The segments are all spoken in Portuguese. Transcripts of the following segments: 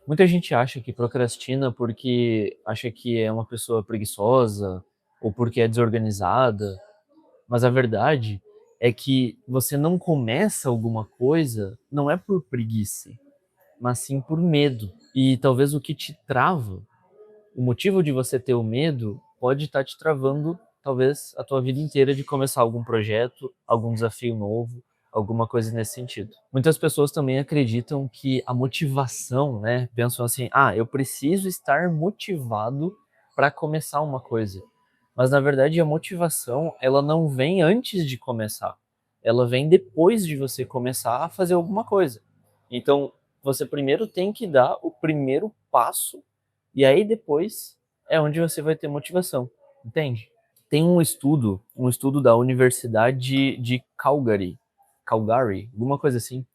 Muita gente acha que procrastina porque acha que é uma pessoa preguiçosa ou porque é desorganizada, mas a verdade é que você não começa alguma coisa não é por preguiça, mas sim por medo. E talvez o que te trava, o motivo de você ter o medo, pode estar te travando talvez a tua vida inteira de começar algum projeto, algum desafio novo, alguma coisa nesse sentido. Muitas pessoas também acreditam que a motivação, né, pensam assim: "Ah, eu preciso estar motivado para começar uma coisa". Mas na verdade a motivação, ela não vem antes de começar. Ela vem depois de você começar a fazer alguma coisa. Então, você primeiro tem que dar o primeiro passo e aí depois é onde você vai ter motivação, entende? Tem um estudo da Universidade de Calgary, alguma coisa assim.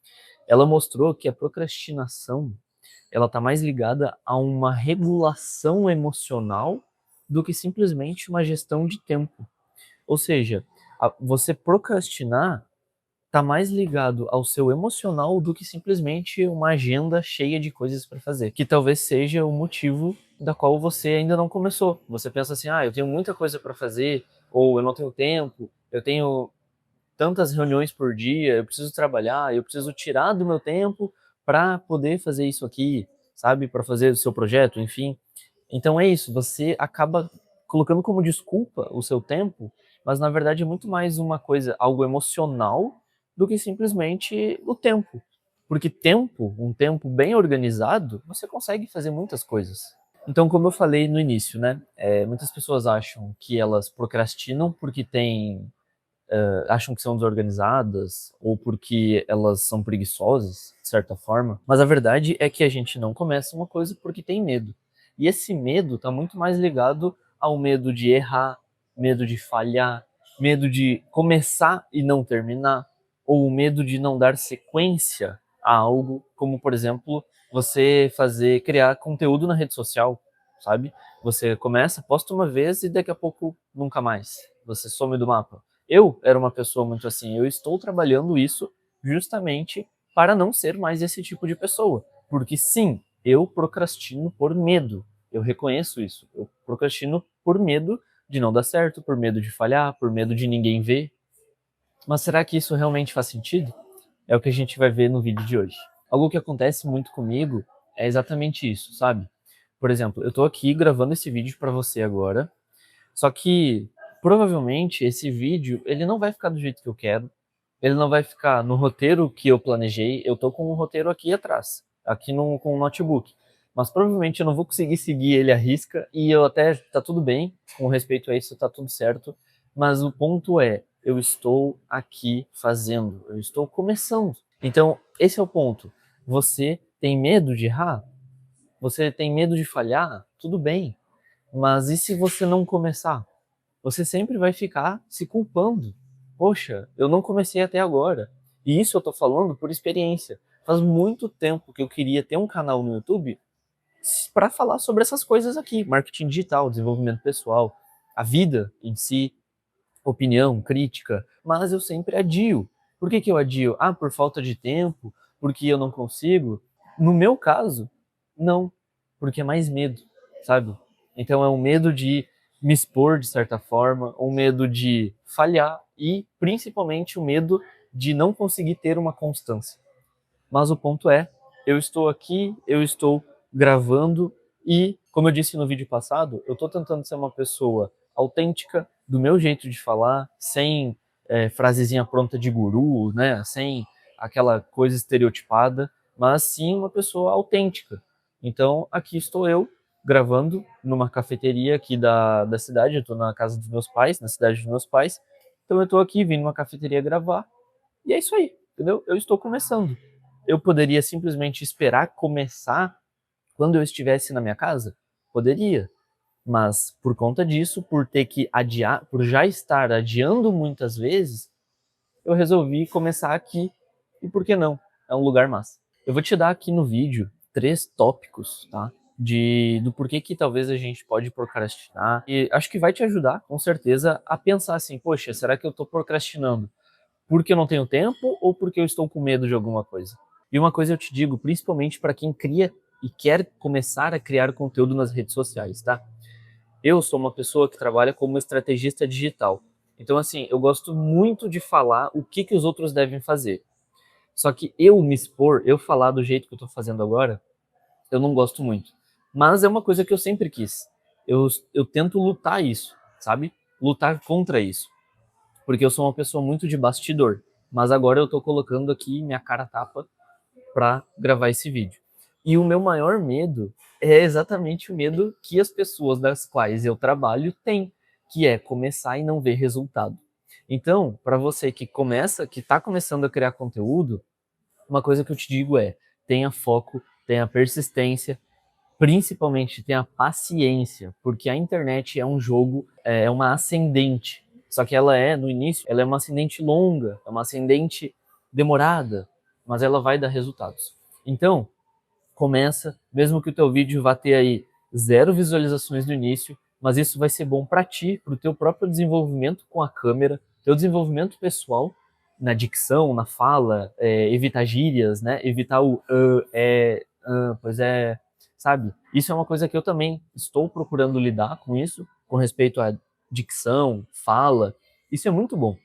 Ela mostrou que a procrastinação, ela tá mais ligada a uma regulação emocional do que simplesmente uma gestão de tempo. Ou seja, você procrastinar tá mais ligado ao seu emocional do que simplesmente uma agenda cheia de coisas para fazer, que talvez seja o motivo da qual você ainda não começou. Você pensa assim: "Ah, eu tenho muita coisa para fazer", ou "Eu não tenho tempo, eu tenho tantas reuniões por dia, eu preciso trabalhar, eu preciso tirar do meu tempo para poder fazer isso aqui", sabe, para fazer o seu projeto, enfim. Então é isso, você acaba colocando como desculpa o seu tempo, mas na verdade é muito mais uma coisa, algo emocional, do que simplesmente o tempo. Porque tempo, um tempo bem organizado, você consegue fazer muitas coisas. Então, como eu falei no início, né, muitas pessoas acham que elas procrastinam porque acham que são desorganizadas ou porque elas são preguiçosas, de certa forma. Mas a verdade é que a gente não começa uma coisa porque tem medo. E esse medo está muito mais ligado ao medo de errar, medo de falhar, medo de começar e não terminar, ou o medo de não dar sequência a algo, como por exemplo, você criar conteúdo na rede social, sabe? Você começa, posta uma vez e daqui a pouco nunca mais. Você some do mapa. Eu era uma pessoa muito assim, eu estou trabalhando isso justamente para não ser mais esse tipo de pessoa. Porque sim, eu procrastino por medo. Eu reconheço isso. Eu procrastino por medo de não dar certo, por medo de falhar, por medo de ninguém ver. Mas será que isso realmente faz sentido? É o que a gente vai ver no vídeo de hoje. Algo que acontece muito comigo é exatamente isso, sabe? Por exemplo, eu tô aqui gravando esse vídeo para você agora, só que provavelmente esse vídeo, ele não vai ficar do jeito que eu quero, ele não vai ficar no roteiro que eu planejei, eu tô com o roteiro aqui atrás, aqui no, com o notebook. Mas provavelmente eu não vou conseguir seguir ele à risca e eu até tá tudo bem, com respeito a isso tá tudo certo, mas o ponto é, eu estou aqui fazendo, eu estou começando. Então, esse é o ponto. Você tem medo de errar? Você tem medo de falhar? Tudo bem. Mas e se você não começar? Você sempre vai ficar se culpando. Poxa, eu não comecei até agora. E isso eu tô falando por experiência. Faz muito tempo que eu queria ter um canal no YouTube para falar sobre essas coisas aqui, marketing digital, desenvolvimento pessoal, a vida em si, opinião, crítica, mas eu sempre adio. Por que que eu adio? Ah, por falta de tempo, porque eu não consigo. No meu caso, não, porque é mais medo, sabe? Então é um medo de me expor de certa forma, um medo de falhar e principalmente o medo de não conseguir ter uma constância. Mas o ponto é, eu estou aqui, eu estou gravando e, como eu disse no vídeo passado, eu estou tentando ser uma pessoa autêntica, do meu jeito de falar, sem frasezinha pronta de guru, né? Sem aquela coisa estereotipada, mas sim uma pessoa autêntica. Então, aqui estou eu gravando numa cafeteria aqui da cidade, eu estou na casa dos meus pais, na cidade dos meus pais, então eu estou aqui vindo numa cafeteria gravar, e é isso aí, entendeu? Eu estou começando. Eu poderia simplesmente esperar começar quando eu estivesse na minha casa? Poderia. Mas por conta disso, por ter que adiar, por já estar adiando muitas vezes, eu resolvi começar aqui. E por que não? É um lugar massa. Eu vou te dar aqui no vídeo 3 tópicos, tá? Do porquê que talvez a gente pode procrastinar. E acho que vai te ajudar, com certeza, a pensar assim, poxa, será que eu tô procrastinando porque eu não tenho tempo ou porque eu estou com medo de alguma coisa? E uma coisa eu te digo, principalmente para quem cria e quer começar a criar conteúdo nas redes sociais, tá? Eu sou uma pessoa que trabalha como estrategista digital. Então, assim, eu gosto muito de falar o que, que os outros devem fazer. Só que eu me expor, eu falar do jeito que eu tô fazendo agora, eu não gosto muito. Mas é uma coisa que eu sempre quis. Eu tento lutar isso, sabe? Lutar contra isso. Porque eu sou uma pessoa muito de bastidor. Mas agora eu tô colocando aqui minha cara a tapa para gravar esse vídeo. E o meu maior medo é exatamente o medo que as pessoas das quais eu trabalho têm, que é começar e não ver resultado. Então, para você que está começando a criar conteúdo, uma coisa que eu te digo é: tenha foco, tenha persistência, principalmente tenha paciência, porque a internet é um jogo, é uma ascendente. Só que ela no início, ela é uma ascendente longa, é uma ascendente demorada, mas ela vai dar resultados. Então, começa, mesmo que o teu vídeo vá ter aí 0 visualizações no início, mas isso vai ser bom para ti, para o teu próprio desenvolvimento com a câmera, teu desenvolvimento pessoal na dicção, na fala, evitar gírias, né? Evitar o pois é, sabe? Isso é uma coisa que eu também estou procurando lidar com isso, com respeito à dicção, fala. Isso é muito bom.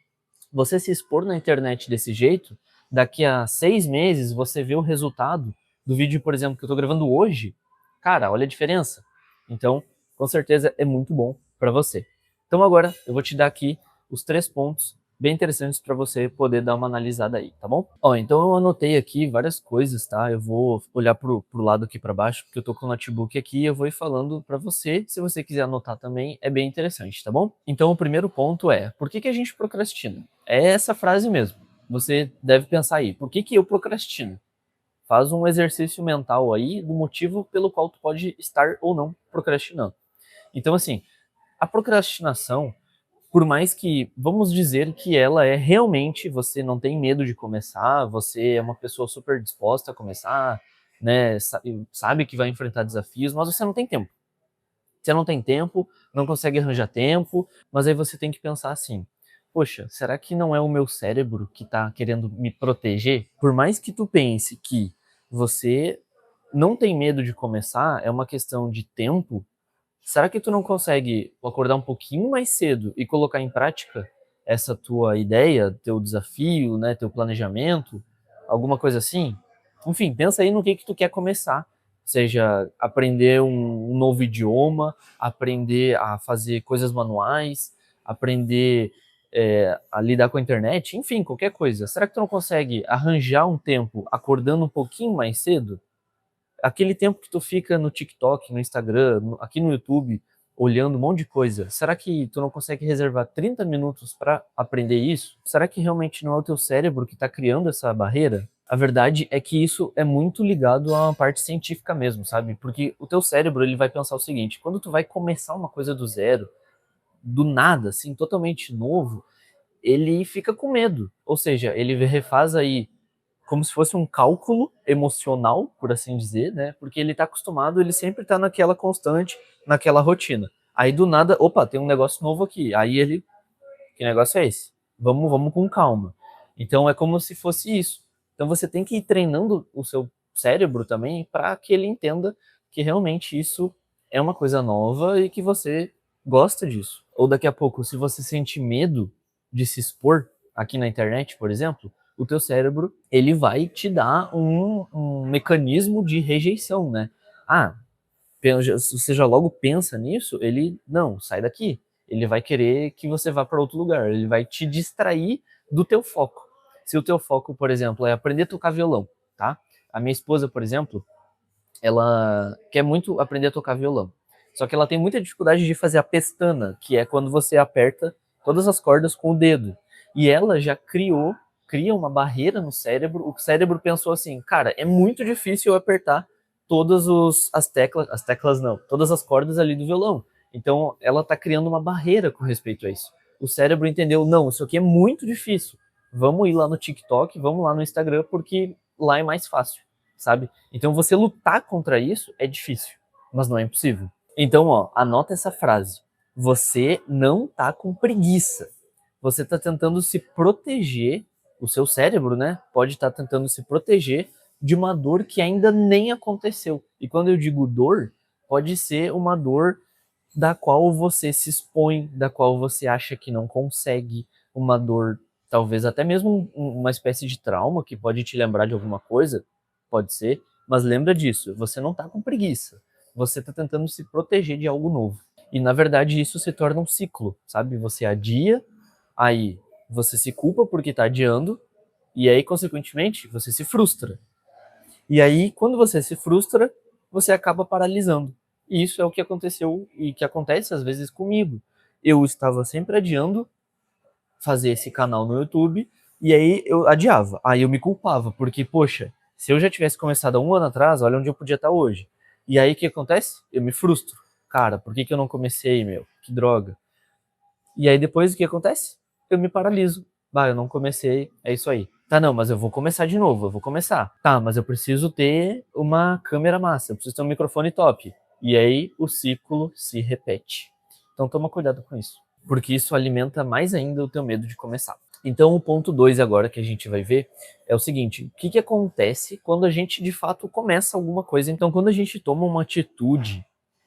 Você se expor na internet desse jeito, daqui a 6 meses você vê o resultado do vídeo, por exemplo, que eu tô gravando hoje. Cara, olha a diferença. Então, com certeza é muito bom para você. Então agora eu vou te dar aqui os 3 pontos bem interessantes para você poder dar uma analisada aí, tá bom? Ó, então eu anotei aqui várias coisas, tá? Eu vou olhar pro lado aqui para baixo, porque eu tô com o notebook aqui e eu vou ir falando para você. Se você quiser anotar também, é bem interessante, tá bom? Então o primeiro ponto é: por que a gente procrastina? É essa frase mesmo. Você deve pensar aí: por que eu procrastino? Faz um exercício mental aí do motivo pelo qual tu pode estar ou não procrastinando. Então, assim, a procrastinação, por mais que, vamos dizer que ela é realmente, você não tem medo de começar, você é uma pessoa super disposta a começar, né, sabe que vai enfrentar desafios, mas você não tem tempo. Você não tem tempo, não consegue arranjar tempo, mas aí você tem que pensar assim: poxa, será que não é o meu cérebro que está querendo me proteger? Por mais que tu pense que você não tem medo de começar, é uma questão de tempo, será que tu não consegue acordar um pouquinho mais cedo e colocar em prática essa tua ideia, teu desafio, né, teu planejamento, alguma coisa assim? Enfim, pensa aí no que tu quer começar. Seja aprender um novo idioma, aprender a fazer coisas manuais, aprender a lidar com a internet, enfim, qualquer coisa. Será que tu não consegue arranjar um tempo acordando um pouquinho mais cedo? Aquele tempo que tu fica no TikTok, no Instagram, aqui no YouTube, olhando um monte de coisa, será que tu não consegue reservar 30 minutos para aprender isso? Será que realmente não é o teu cérebro que está criando essa barreira? A verdade é que isso é muito ligado a uma parte científica mesmo, sabe? Porque o teu cérebro, ele vai pensar o seguinte: quando tu vai começar uma coisa do zero, do nada, assim, totalmente novo, ele fica com medo. Ou seja, ele refaz aí como se fosse um cálculo emocional, por assim dizer, né? Porque ele tá acostumado, ele sempre tá naquela constante, naquela rotina. Aí do nada, opa, tem um negócio novo aqui. Aí ele, que negócio é esse? Vamos com calma. Então é como se fosse isso. Então você tem que ir treinando o seu cérebro também para que ele entenda que realmente isso é uma coisa nova e que você gosta disso. Ou daqui a pouco, se você sente medo de se expor aqui na internet, por exemplo, o teu cérebro ele vai te dar um mecanismo de rejeição, né? Ah, você já logo pensa nisso, ele não, sai daqui. Ele vai querer que você vá para outro lugar, ele vai te distrair do teu foco. Se o teu foco, por exemplo, é aprender a tocar violão, tá? A minha esposa, por exemplo, ela quer muito aprender a tocar violão. Só que ela tem muita dificuldade de fazer a pestana, que é quando você aperta todas as cordas com o dedo. E ela já cria uma barreira no cérebro. O cérebro pensou assim: cara, é muito difícil eu apertar as teclas não, todas as cordas ali do violão. Então ela está criando uma barreira com respeito a isso. O cérebro entendeu: não, isso aqui é muito difícil. Vamos ir lá no TikTok, vamos lá no Instagram, porque lá é mais fácil, sabe? Então você lutar contra isso é difícil, mas não é impossível. Então, ó, anota essa frase: você não tá com preguiça. Você tá tentando se proteger, o seu cérebro, né? Pode estar tentando se proteger de uma dor que ainda nem aconteceu. E quando eu digo dor, pode ser uma dor da qual você se expõe, da qual você acha que não consegue, uma dor, talvez até mesmo uma espécie de trauma que pode te lembrar de alguma coisa, pode ser, mas lembra disso, você não tá com preguiça, você tá tentando se proteger de algo novo. E na verdade isso se torna um ciclo, sabe? Você adia, aí você se culpa porque tá adiando, e aí consequentemente você se frustra. E aí, quando você se frustra, você acaba paralisando. E isso é o que aconteceu e que acontece às vezes comigo. Eu estava sempre adiando fazer esse canal no YouTube, e aí eu adiava. Aí eu me culpava, porque, poxa, se eu já tivesse começado há um ano atrás, olha onde eu podia estar hoje. E aí o que acontece? Eu me frustro. Cara, por que eu não comecei, meu? Que droga. E aí depois o que acontece? Eu me paraliso. Bah, eu não comecei, é isso aí. Tá, não, mas eu vou começar de novo, eu vou começar. Tá, mas eu preciso ter uma câmera massa, eu preciso ter um microfone top. E aí o ciclo se repete. Então toma cuidado com isso, porque isso alimenta mais ainda o teu medo de começar. Então o ponto 2 agora que a gente vai ver é o seguinte, o que acontece quando a gente de fato começa alguma coisa? Então quando a gente toma uma atitude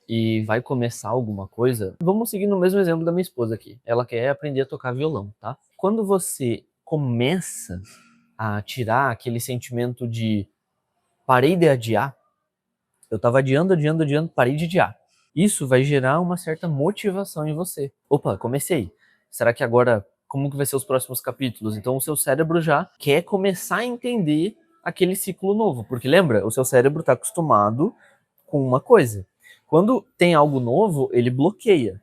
e vai começar alguma coisa, vamos seguir no mesmo exemplo da minha esposa aqui. Ela quer aprender a tocar violão, tá? Quando você começa a tirar aquele sentimento de parei de adiar, eu tava adiando, parei de adiar. Isso vai gerar uma certa motivação em você. Opa, comecei. Será que agora, como que vai ser os próximos capítulos? Então o seu cérebro já quer começar a entender aquele ciclo novo, porque lembra, o seu cérebro está acostumado com uma coisa. Quando tem algo novo, ele bloqueia.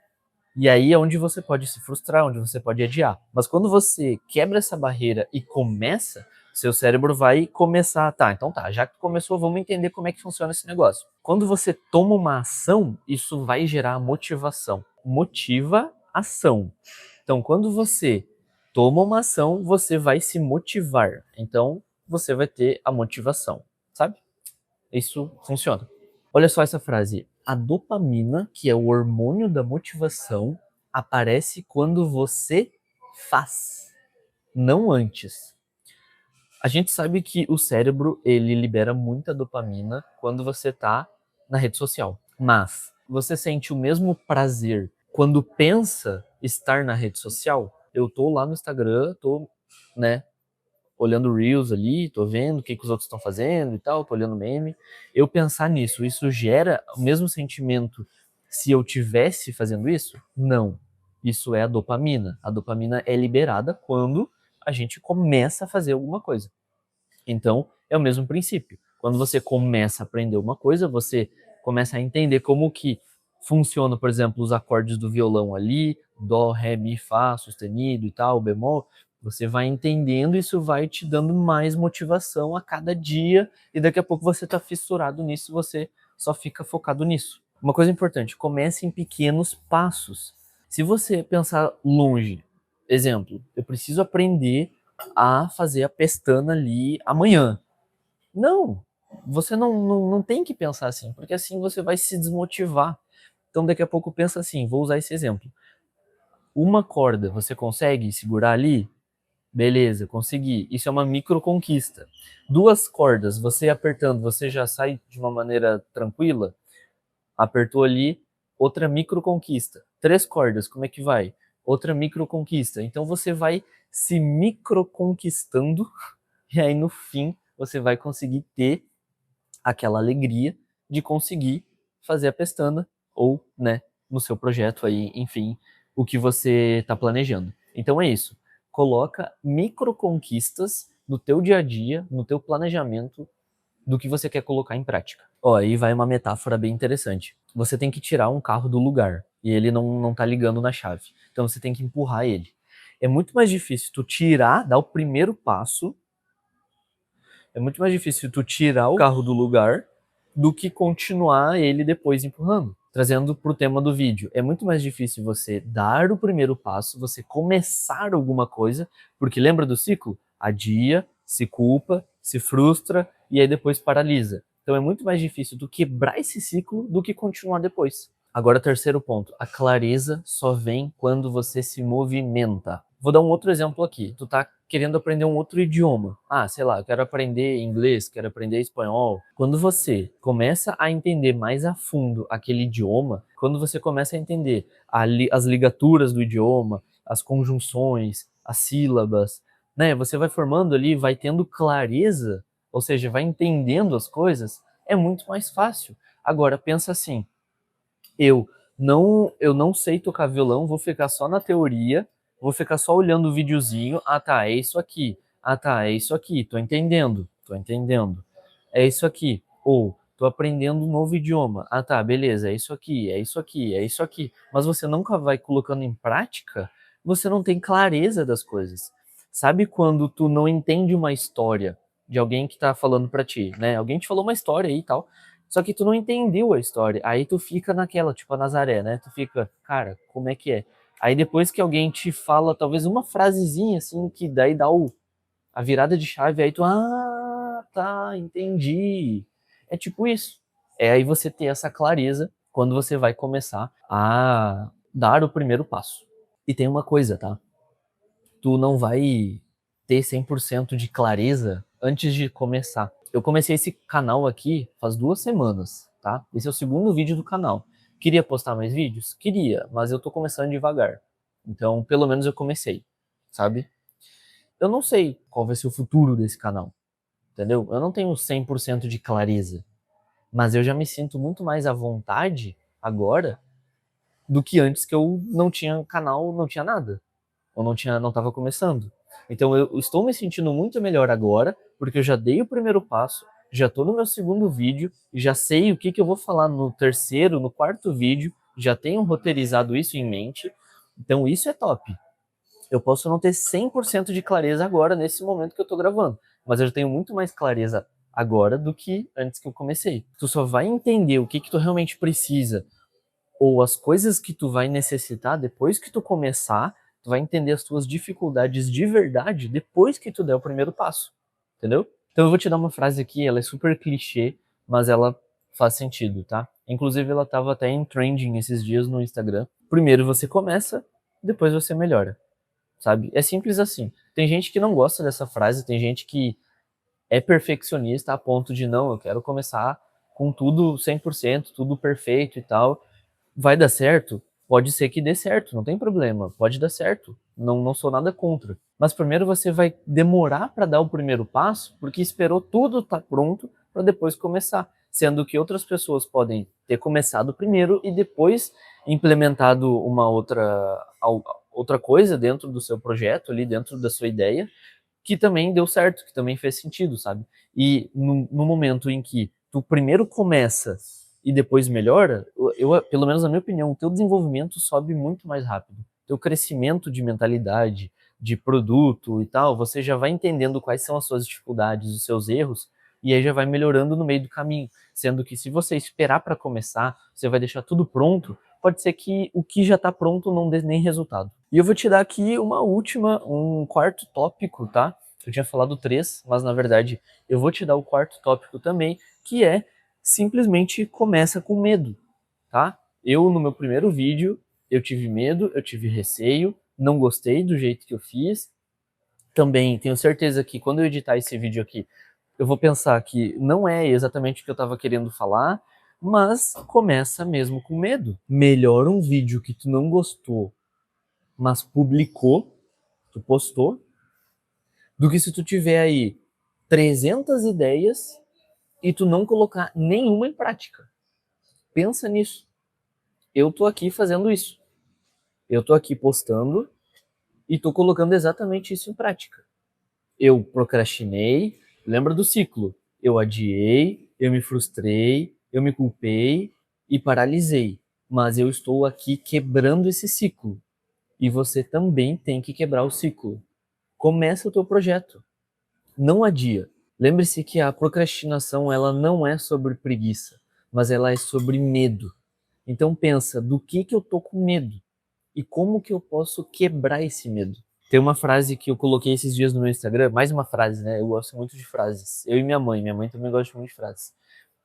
E aí é onde você pode se frustrar, onde você pode adiar. Mas quando você quebra essa barreira e começa, seu cérebro vai começar, tá, então tá, já que começou, vamos entender como é que funciona esse negócio. Quando você toma uma ação, isso vai gerar motivação. Motiva ação. Então, quando você toma uma ação, você vai se motivar. Então, você vai ter a motivação, sabe? Isso funciona. Olha só essa frase. A dopamina, que é o hormônio da motivação, aparece quando você faz, não antes. A gente sabe que o cérebro, ele libera muita dopamina quando você tá na rede social. Mas você sente o mesmo prazer quando pensa estar na rede social? Eu tô lá no Instagram, tô, né, olhando Reels ali, tô vendo o que os outros estão fazendo e tal, tô olhando meme. Eu pensar nisso, isso gera o mesmo sentimento se eu tivesse fazendo isso? Não. Isso é a dopamina. A dopamina é liberada quando a gente começa a fazer alguma coisa. Então, é o mesmo princípio. Quando você começa a aprender uma coisa, você começa a entender como que funciona, por exemplo, os acordes do violão ali, dó, ré, mi, fá, sustenido e tal, bemol. Você vai entendendo, isso vai te dando mais motivação a cada dia e daqui a pouco você está fissurado nisso, você só fica focado nisso. Uma coisa importante, comece em pequenos passos. Se você pensar longe, exemplo, eu preciso aprender a fazer a pestana ali amanhã. Não, você não tem que pensar assim, porque assim você vai se desmotivar. Então daqui a pouco pensa assim, vou usar esse exemplo. Uma corda, você consegue segurar ali? Beleza, consegui. Isso é uma micro conquista. Duas cordas, você apertando, você já sai de uma maneira tranquila? Apertou ali, outra micro conquista. Três cordas, como é que vai? Outra micro conquista. Então você vai se micro conquistando e aí no fim você vai conseguir ter aquela alegria de conseguir fazer a pestana ou, né, no seu projeto aí, enfim, o que você está planejando. Então é isso. Coloca micro conquistas no teu dia a dia, no teu planejamento do que você quer colocar em prática. Ó, aí vai uma metáfora bem interessante. Você tem que tirar um carro do lugar e ele não tá ligando na chave. Então você tem que empurrar ele. É muito mais difícil tu tirar, dar o primeiro passo. É muito mais difícil tu tirar o carro do lugar do que continuar ele depois empurrando. Trazendo pro tema do vídeo, é muito mais difícil você dar o primeiro passo, você começar alguma coisa, porque lembra do ciclo? Adia, se culpa, se frustra e aí depois paralisa. Então é muito mais difícil tu quebrar esse ciclo do que continuar depois. Agora, terceiro ponto, a clareza só vem quando você se movimenta. Vou dar um outro exemplo aqui. Tu tá querendo aprender um outro idioma. Ah, sei lá, eu quero aprender inglês, quero aprender espanhol. Quando você começa a entender mais a fundo aquele idioma, quando você começa a entender as ligaturas do idioma, as conjunções, as sílabas, né? Você vai formando ali, vai tendo clareza, ou seja, vai entendendo as coisas, é muito mais fácil. Agora, pensa assim, eu eu não sei tocar violão, vou ficar só na teoria, vou ficar só olhando o videozinho, ah tá, é isso aqui, ah tá, é isso aqui, tô entendendo, é isso aqui, ou tô aprendendo um novo idioma, ah tá, beleza, é isso aqui, é isso aqui, é isso aqui, mas você nunca vai colocando em prática, você não tem clareza das coisas. Sabe quando tu não entende uma história de alguém que tá falando pra ti, né? Alguém te falou uma história aí e tal, só que tu não entendeu a história. Aí tu fica naquela, tipo a Nazaré, né? Tu fica, cara, como é que é? Aí depois que alguém te fala talvez uma frasezinha assim, que daí dá a virada de chave, aí tu, ah, tá, entendi. É tipo isso. É aí você ter essa clareza quando você vai começar a dar o primeiro passo. E tem uma coisa, tá? Tu não vai ter 100% de clareza antes de começar. Eu comecei esse canal aqui faz 2 semanas, tá? Esse é o segundo vídeo do canal. Queria postar mais vídeos? Queria, mas eu tô começando devagar. Então, pelo menos eu comecei, sabe? Eu não sei qual vai ser o futuro desse canal, entendeu? Eu não tenho 100% de clareza, mas eu já me sinto muito mais à vontade agora do que antes que eu não tinha canal, não tinha nada ou não estava começando. Então eu estou me sentindo muito melhor agora, porque eu já dei o primeiro passo, já estou no meu segundo vídeo, já sei o que eu vou falar no terceiro, no quarto vídeo, já tenho roteirizado isso em mente, então isso é top. Eu posso não ter 100% de clareza agora, nesse momento que eu estou gravando, mas eu tenho muito mais clareza agora do que antes que eu comecei. Tu só vai entender o que tu realmente precisa ou as coisas que tu vai necessitar depois que tu começar, tu vai entender as tuas dificuldades de verdade depois que tu der o primeiro passo, entendeu? Então eu vou te dar uma frase aqui, ela é super clichê, mas ela faz sentido, tá? Inclusive ela tava até em trending esses dias no Instagram. Primeiro você começa, depois você melhora, sabe? É simples assim. Tem gente que não gosta dessa frase, tem gente que é perfeccionista a ponto de não, eu quero começar com tudo 100%, tudo perfeito e tal. Vai dar certo? Pode ser que dê certo, não tem problema, pode dar certo, não sou nada contra. Mas primeiro você vai demorar para dar o primeiro passo, porque esperou tudo estar pronto para depois começar, sendo que outras pessoas podem ter começado primeiro e depois implementado uma outra coisa dentro do seu projeto, ali dentro da sua ideia, que também deu certo, que também fez sentido, sabe? E no momento em que tu primeiro começa e depois melhora, pelo menos na minha opinião, o teu desenvolvimento sobe muito mais rápido. Teu crescimento de mentalidade, de produto e tal, você já vai entendendo quais são as suas dificuldades, os seus erros, e aí já vai melhorando no meio do caminho. Sendo que se você esperar para começar, você vai deixar tudo pronto, pode ser que o que já está pronto não dê nem resultado. E eu vou te dar aqui um quarto tópico, tá? Eu tinha falado três, mas na verdade eu vou te dar o quarto tópico também, que é simplesmente começa com medo, tá? Eu, no meu primeiro vídeo, eu tive medo, eu tive receio, não gostei do jeito que eu fiz. Também tenho certeza que quando eu editar esse vídeo aqui, eu vou pensar que não é exatamente o que eu estava querendo falar, mas começa mesmo com medo. Melhor um vídeo que tu não gostou, mas publicou, tu postou, do que se tu tiver aí 300 ideias e tu não colocar nenhuma em prática. Pensa nisso. Eu tô aqui fazendo isso. Eu tô aqui postando e tô colocando exatamente isso em prática. Eu procrastinei, lembra do ciclo? Eu adiei, eu me frustrei, eu me culpei e paralisei. Mas eu estou aqui quebrando esse ciclo. E você também tem que quebrar o ciclo. Começa o teu projeto. Não adia. Lembre-se que a procrastinação ela não é sobre preguiça, mas ela é sobre medo. Então pensa, do que eu tô com medo? E como que eu posso quebrar esse medo? Tem uma frase que eu coloquei esses dias no meu Instagram, mais uma frase, né? Eu gosto muito de frases. Eu e minha mãe também gosta muito de frases.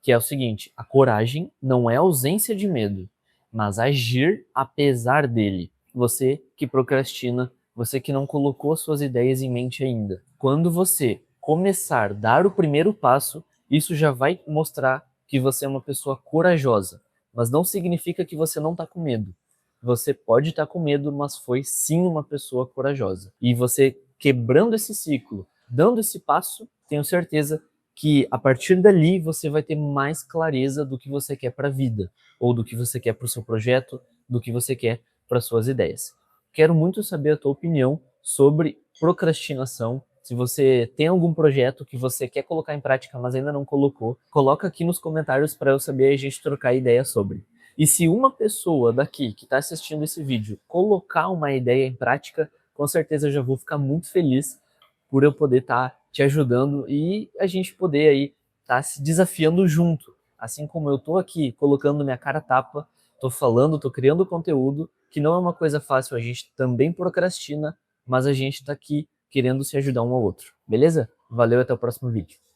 Que é o seguinte: a coragem não é ausência de medo, mas agir apesar dele. Você que procrastina, você que não colocou suas ideias em mente ainda. Quando você começar a dar o primeiro passo, isso já vai mostrar que você é uma pessoa corajosa, mas não significa que você não está com medo. Você pode estar com medo, mas foi sim uma pessoa corajosa. E você quebrando esse ciclo, dando esse passo, tenho certeza que a partir dali você vai ter mais clareza do que você quer para a vida, ou do que você quer para o seu projeto, do que você quer para suas ideias. Quero muito saber a tua opinião sobre procrastinação. Se você tem algum projeto que você quer colocar em prática, mas ainda não colocou, coloca aqui nos comentários para eu saber e a gente trocar ideia sobre. E se uma pessoa daqui que está assistindo esse vídeo colocar uma ideia em prática, com certeza eu já vou ficar muito feliz por eu poder estar te ajudando e a gente poder aí estar se desafiando junto. Assim como eu tô aqui colocando minha cara a tapa, tô falando, tô criando conteúdo, que não é uma coisa fácil, a gente também procrastina, mas a gente tá aqui querendo se ajudar um ao outro. Beleza? Valeu, até o próximo vídeo.